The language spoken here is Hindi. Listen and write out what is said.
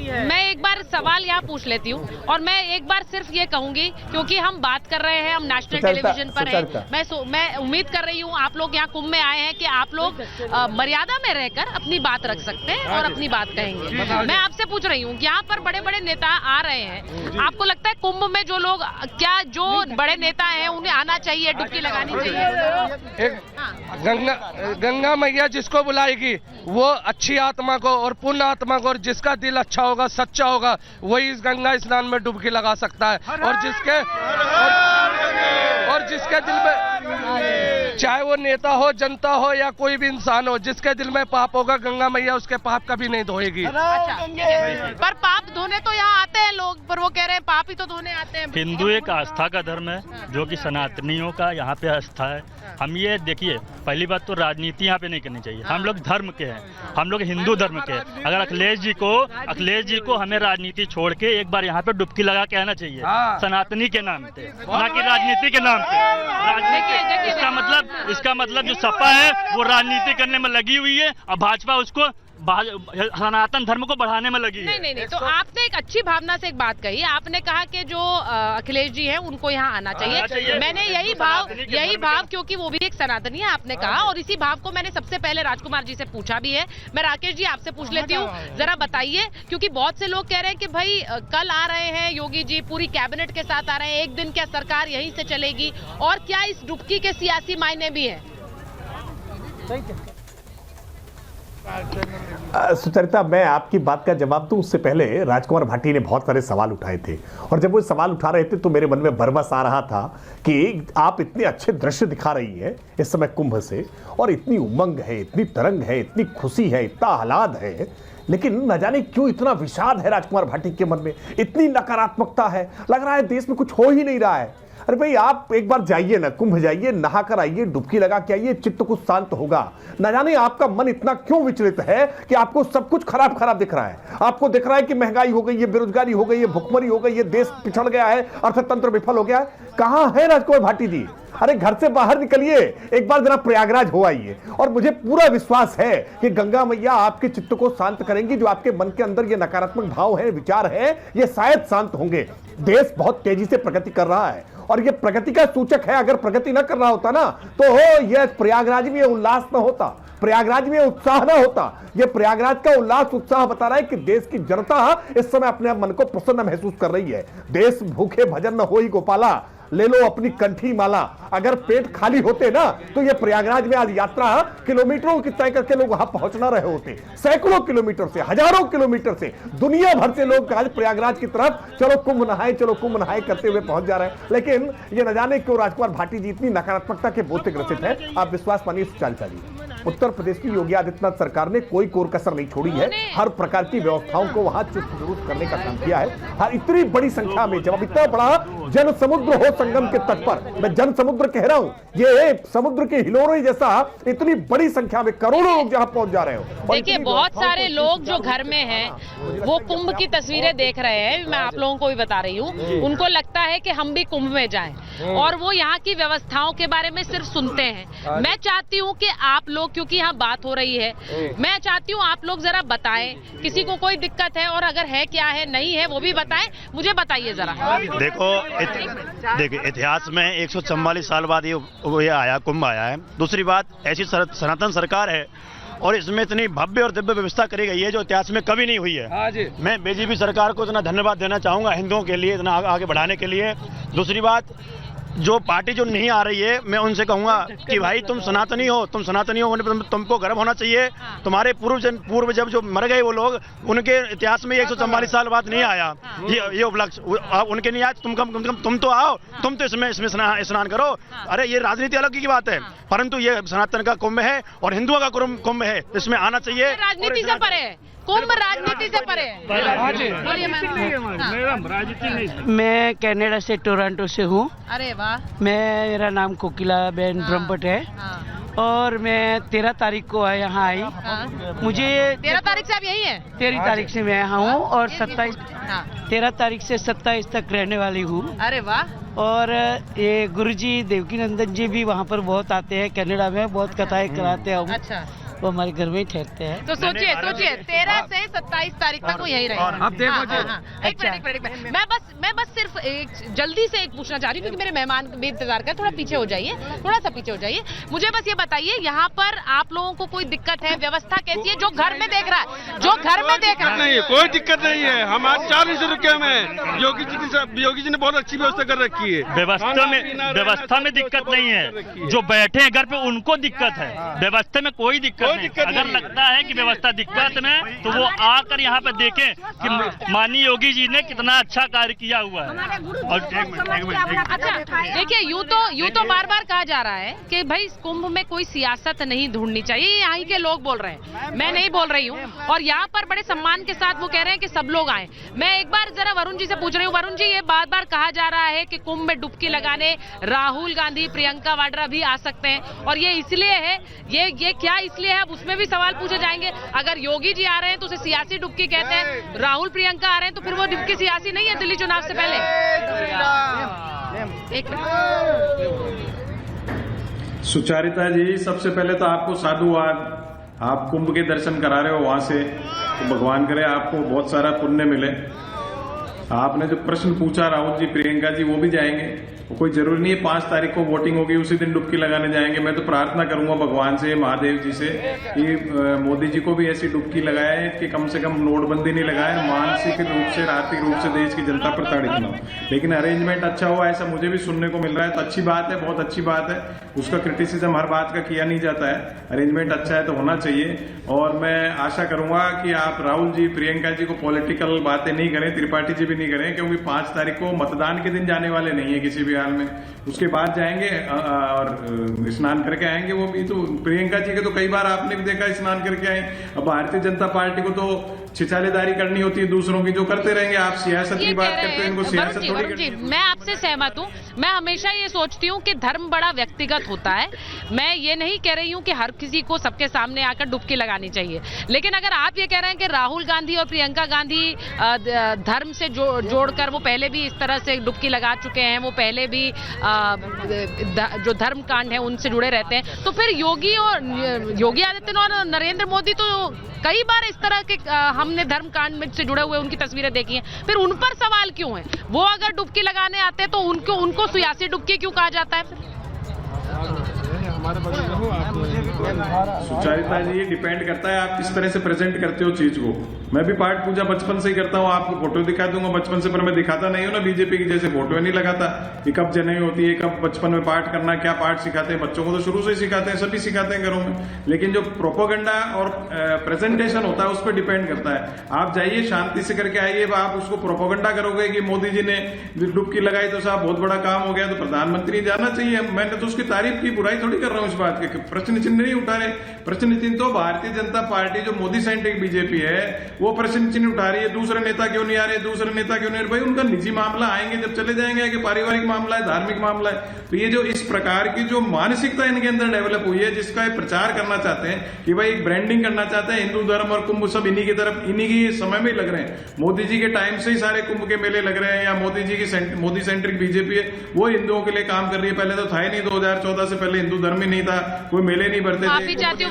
राजनीति है। मैं एक बार सवाल यहाँ पूछ लेती हूँ और मैं एक बार सिर्फ ये कहूंगी, क्योंकि हम बात कर रहे हैं, हम नेशनल टेलीविजन पर हैं। मैं उम्मीद कर रही हूँ आप लोग यहाँ कुंभ में आए हैं कि आप लोग मर्यादा में रहकर अपनी बात रख सकते हैं और अपनी बात कहेंगे। मैं आपसे पूछ रही हूँ, यहाँ पर बड़े बड़े नेता आ रहे हैं, आपको लगता है कुंभ में जो लोग, क्या जो बड़े नेता हैं उन्हें आना चाहिए, डुबकी लगानी चाहिए? गंगा मैया जिसको बुलाएगी वो अच्छी आत्मा को और पूर्ण आत्मा को, और जिसका दिल अच्छा होगा, सच्चा होगा, वही इस गंगा स्नान में डुबकी लगा सकता है। और जिसके दिल में, चाहे वो नेता हो, जनता हो या कोई भी इंसान हो, जिसके दिल में पाप होगा, गंगा मैया उसके पाप कभी नहीं धोएगी। अच्छा, पर पाप धोने तो यहाँ आते हैं लोग, पर वो कह रहे हैं पाप ही तो धोने आते हैं। हिंदू एक आस्था का धर्म है जो कि सनातनियों का यहाँ पे आस्था है। हम ये देखिए, पहली बात तो राजनीति यहाँ पे नहीं करनी चाहिए। हम लोग धर्म के हैं, हम लोग हिंदू धर्म के हैं। अगर अखिलेश जी को हमें राजनीति छोड़ के एक बार यहाँ पे डुबकी लगा के आना चाहिए, सनातनी के नाम पे, ना कि राजनीति के नाम पे। इसका मतलब जो सपा है वो राजनीति करने में लगी हुई है और भाजपा उसको सनातन धर्म को बढ़ाने में लगी है। नहीं, तो आपने एक अच्छी भावना से एक बात कही, आपने कहा कि जो अखिलेश जी हैं उनको यहाँ आना चाहिए। मैंने यही भाव क्योंकि वो भी एक सनातनी है आपने कहा, और इसी भाव को मैंने सबसे पहले राजकुमार जी से पूछा भी है। मैं राकेश जी आपसे पूछ लेती हूँ, जरा बताइए, क्योंकि बहुत से लोग कह रहे हैं कि भाई कल आ रहे हैं योगी जी, पूरी कैबिनेट के साथ आ रहे हैं, एक दिन क्या सरकार यहीं से चलेगी, और क्या इस डुबकी के सियासी मायने भी है? सुचरिता, मैं आपकी बात का जवाब दूं उससे पहले राजकुमार भाटी ने बहुत सारे सवाल उठाए थे, और जब वो सवाल उठा रहे थे तो मेरे मन में बरबस आ रहा था कि आप इतने अच्छे दृश्य दिखा रही हैं इस समय कुंभ से, और इतनी उमंग है, इतनी तरंग है, इतनी खुशी है, इतना आह्लाद है, लेकिन न जाने क्यों इतना विषाद है राजकुमार भाटी के मन में, इतनी नकारात्मकता है, लग रहा है देश में कुछ हो ही नहीं रहा है। अरे भाई, आप एक बार जाइए ना, कुंभ जाइए, नहा कर आइए, डुबकी लगा के आइए, चित्त कुछ शांत होगा। न जाने आपका मन इतना क्यों विचलित है कि आपको सब कुछ खराब खराब दिख रहा है। आपको दिख रहा है कि महंगाई हो गई है, बेरोजगारी हो गई है, भुखमरी हो गई है, देश पिछड़ गया है, अर्थतंत्र विफल हो गया है। कहां है राजकुमार भाटी जी? अरे घर से बाहर निकलिए, एक बार जरा प्रयागराज हो आइए, और मुझे पूरा विश्वास है कि गंगा मैया आपके चित्त को शांत करेंगी। जो आपके मन के अंदर ये नकारात्मक भाव है, विचार है, ये शायद शांत होंगे। देश बहुत तेजी से प्रगति कर रहा है, और ये प्रगति का सूचक है। अगर प्रगति न कर रहा होता ना, तो ये प्रयागराज में उल्लास न होता, प्रयागराज में उत्साह न होता। ये प्रयागराज का उल्लास, उत्साह बता रहा है कि देश की जनता इस समय अपने मन को प्रसन्न महसूस कर रही है। देश भूखे भजन न होई गोपाला, ले लो अपनी कंठी माला। अगर पेट खाली होते ना, तो ये प्रयागराज में आज यात्रा किलोमीटरों की तय करके लोग वहां पहुंच ना रहे होते। सैकड़ों किलोमीटर से, हजारों किलोमीटर से, दुनिया भर से लोग आज प्रयागराज की तरफ चलो कुंभ नहाए, चलो कुंभ नहाए करते हुए पहुंच जा रहे हैं। लेकिन ये न जाने क्यों राजकुमार भाटी जी इतनी नकारात्मकता के बोध से ग्रसित है। आप विश्वास मानिए सुचाल चाहिए, उत्तर प्रदेश की योगी आदित्यनाथ सरकार ने कोई कोर कसर नहीं छोड़ी है। हर प्रकार की व्यवस्थाओं को वहां चुस्त दुरुस्त करने का काम किया है। हर इतनी बड़ी संख्या में, जब इतना बड़ा जन समुद्र हो संगम के तट पर, मैं जन समुद्र कह रहा हूं, ये समुद्र के हिलोरे जैसा इतनी बड़ी संख्या में करोड़ों लोग जहां पहुंच जा रहे हो। देखिए, बहुत सारे लोग जो घर में हैं वो कुंभ की तस्वीरें देख रहे हैं। मैं आप लोगों को भी बता रही हूँ, उनको लगता है कि हम भी कुंभ में जाएं, और वो यहाँ की व्यवस्थाओं के बारे में सिर्फ सुनते हैं। मैं चाहती हूँ कि आप लोग, क्योंकि यहाँ बात हो रही है, मैं चाहती हूँ आप लोग जरा बताएं, किसी को कोई दिक्कत है, और अगर है क्या है, नहीं है, वो भी बताएं। मुझे बताइए जरा। देखिए, इतिहास में 144 साल बाद ये आया, कुंभ आया है। दूसरी बात, ऐसी सनातन सरकार है और इसमें इतनी भव्य और दिव्य व्यवस्था करी गई है जो इतिहास में कभी नहीं हुई है। मैं बीजेपी सरकार को इतना धन्यवाद देना चाहूंगा हिंदुओं के लिए, इतना आगे बढ़ाने के लिए। दूसरी बात, जो पार्टी जो नहीं आ रही है, मैं उनसे कहूंगा कि भाई तुम सनातनी हो, तुमको गर्व होना चाहिए। तुम्हारे पूर्व जब जो मर गए वो लोग, उनके इतिहास में 144 साल बाद नहीं आया ये उपलक्ष्य, उनके नहीं आया। तुम तो आओ, तुम तो इसमें स्नान करो। अरे ये राजनीति अलग की बात है, परंतु ये सनातन का कुंभ है और हिंदुओं का कुंभ है, इसमें आना चाहिए। राजनीति से परे है कुंभ, राजनीति से परे है। मैं कनाडा से, टोरंटो से हूँ। अरे वाह। मेरा नाम कोकिला बेन ब्रह्मभट्ट है, और मैं 13 तारीख को यहाँ आई। मुझे 13 तारीख से आप यही है? 13 तारीख से मैं यहाँ हूँ, और 13 तारीख से 27 तक रहने वाली हूँ। अरे वाह। और ये गुरुजी देवकी नंदन जी भी वहाँ पर बहुत आते हैं, कनाडा में बहुत कथाएं कराते हैं। अच्छा। वो हमारे घर में ही ठहरते हैं। तो सोचिए 13 से 27 तारीख तक वो यहीं रहेंगे। अब देखो जी, एक मिनट मैं बस सिर्फ जल्दी से एक पूछना चाह रही हूँ, क्योंकि मेरे मेहमान भी इंतजार कर, थोड़ा पीछे हो जाइए, थोड़ा सा पीछे हो जाइए। मुझे बस ये बताइए, यहाँ पर आप लोगों को कोई दिक्कत है? व्यवस्था कैसी है? जो घर में देख रहा है, जो घर में देख रहा है, नहीं, कोई दिक्कत नहीं है। हम आज 40 रुपये में योगी जी ने बहुत अच्छी व्यवस्था कर रखी है। व्यवस्था में दिक्कत नहीं है, जो बैठे हैं घर पे उनको दिक्कत है। व्यवस्था में कोई दिक्कत नहीं। अगर लगता है कि व्यवस्था दिक्कत में, तो वो आकर यहाँ पे देखें कि माननीय योगी जी ने कितना अच्छा कार्य किया हुआ है। और अच्छा देखिए, यूं तो बार बार कहा जा रहा है कि भाई कुंभ में कोई सियासत नहीं ढूंढनी चाहिए, यहाँ के लोग बोल रहे हैं, मैं नहीं बोल रही हूँ। और यहाँ पर बड़े सम्मान के साथ वो कह रहे हैं कि सब लोग आए। मैं एक बार जरा वरुण जी से पूछ रही हूँ, वरुण जी, ये बार बार कहा जा रहा है कि कुंभ में डुबकी लगाने राहुल गांधी, प्रियंका वाड्रा भी आ सकते हैं, और ये इसलिए है, ये क्या इसलिए है? अब उसमें भी सवाल पूछे जाएंगे। अगर योगी जी आ रहे हैं तो उसे सियासी डुबकी कहते हैं, राहुल प्रियंका आ रहे हैं तो फिर वो डुबकी सियासी नहीं है दिल्ली चुनाव से पहले? एक सुचारिता जी, सबसे पहले तो आपको साधुवाद। आप कुंभ के दर्शन करा रहे हो वहां से, तो भगवान करे आपको बहुत सारा पुण्य मिले। आपने जो प्रश्न पूछा राहुल जी, प्रियंका जी वो भी जाएंगे, कोई जरूरी नहीं है 5 तारीख को वोटिंग होगी उसी दिन डुबकी लगाने जाएंगे। मैं तो प्रार्थना करूंगा भगवान से, महादेव जी से, कि मोदी जी को भी ऐसी डुबकी लगाए कि कम से कम नोटबंदी नहीं लगाए, मानसिक रूप से, आर्थिक रूप से देश की जनता प्रताड़ित न हो। लेकिन अरेंजमेंट अच्छा हुआ ऐसा मुझे भी सुनने को मिल रहा है, तो अच्छी बात है, बहुत अच्छी बात है। उसका क्रिटिसिज्म हर बात का किया नहीं जाता है, अरेंजमेंट अच्छा है तो होना चाहिए। और मैं आशा करूंगा कि आप राहुल जी, प्रियंका जी को पॉलिटिकल बातें नहीं करें, त्रिपाठी जी भी नहीं करें, क्योंकि 5 तारीख को मतदान के दिन जाने वाले नहीं है किसी भी हाल में। उसके बाद जाएंगे और स्नान करके आएंगे। वो भी तो प्रियंका जी के तो कई बार आपने भी देखा स्नान करके आए। अब भारतीय जनता पार्टी को तो छिछालेदारी करनी होती है दूसरों की, जो करते रहेंगे। आप सियासत की बात करते हैं, इनको सियासत थोड़ी करनी है। मैं आपसे सहमत हूँ। मैं हमेशा ये सोचती हूँ कि धर्म बड़ा व्यक्तिगत होता है। मैं ये नहीं कह रही हूँ कि हर किसी को सबके सामने आकर डुबकी लगानी चाहिए, लेकिन अगर आप ये कह रहे हैं कि राहुल गांधी और प्रियंका गांधी धर्म से जोड़कर वो पहले भी इस तरह से डुबकी लगा चुके हैं, वो पहले भी जो धर्म कांड है उनसे जुड़े रहते हैं, तो फिर योगी आदित्यनाथ और नरेंद्र मोदी तो कई बार इस तरह के हमने धर्म कांड में से जुड़े हुए उनकी तस्वीरें देखी हैं, फिर उन पर सवाल क्यों है? वो अगर डुबकी लगाने आते हैं तो उनको सियासी डुबकी क्यों कहा जाता है? सुचारिता जी, ये डिपेंड करता है आप किस तरह से प्रेजेंट करते हो चीज को। मैं भी पाठ पूजा बचपन से ही करता हूँ, आपको फोटो दिखा दूंगा बचपन से, पर मैं दिखाता नहीं हूँ ना बीजेपी की जैसे फोटो नहीं लगाता कि कब जनेऊ होती है, कब बचपन में पाठ करना, क्या पाठ सिखाते हैं बच्चों को, तो शुरू से ही सिखाते हैं, सभी सिखाते हैं घरों में। लेकिन जो प्रोपोगंडा और प्रेजेंटेशन होता है उस पर डिपेंड करता है। आप जाइए शांति से करके आइए, आप उसको प्रोपोगंडा करोगे कि मोदी जी ने डुबकी लगाई तो साहब बहुत बड़ा काम हो गया, तो प्रधानमंत्री जाना चाहिए। मैंने तो उसकी तारीफ की, बुराई थोड़ी कर रहा हूँ इस बात के। प्रश्न चिन्ह नहीं उठा रहे, प्रश्न चिन्ह तो भारतीय जनता पार्टी जो मोदी सेंट्रिक बीजेपी है वो प्रश्न चिन्ह उठा रही है। दूसरे नेता क्यों नहीं आ रहे, दूसरे नेता क्यों नहीं? भाई उनका निजी मामला, आएंगे जब चले जाएंगे, कि पारिवारिक मामला है, धार्मिक मामला है। तो ये जो इस प्रकार की जो मानसिकता इनके अंदर डेवलप हुई है, जिसका प्रचार करना चाहते हैं कि भाई एक ब्रांडिंग करना चाहते हैं, हिंदू धर्म और कुंभ सब इन्हीं की तरफ, इन्हीं की समय में लग रहे हैं। मोदी जी के टाइम से ही सारे कुंभ के मेले लग रहे हैं, या मोदी जी की मोदी सेंट्रिक बीजेपी है वो हिंदुओं के लिए काम कर रही है। पहले तो था ही नहीं, 2014 से पहले हिंदू धर्म ही नहीं था, कोई मेले नहीं भरते थे।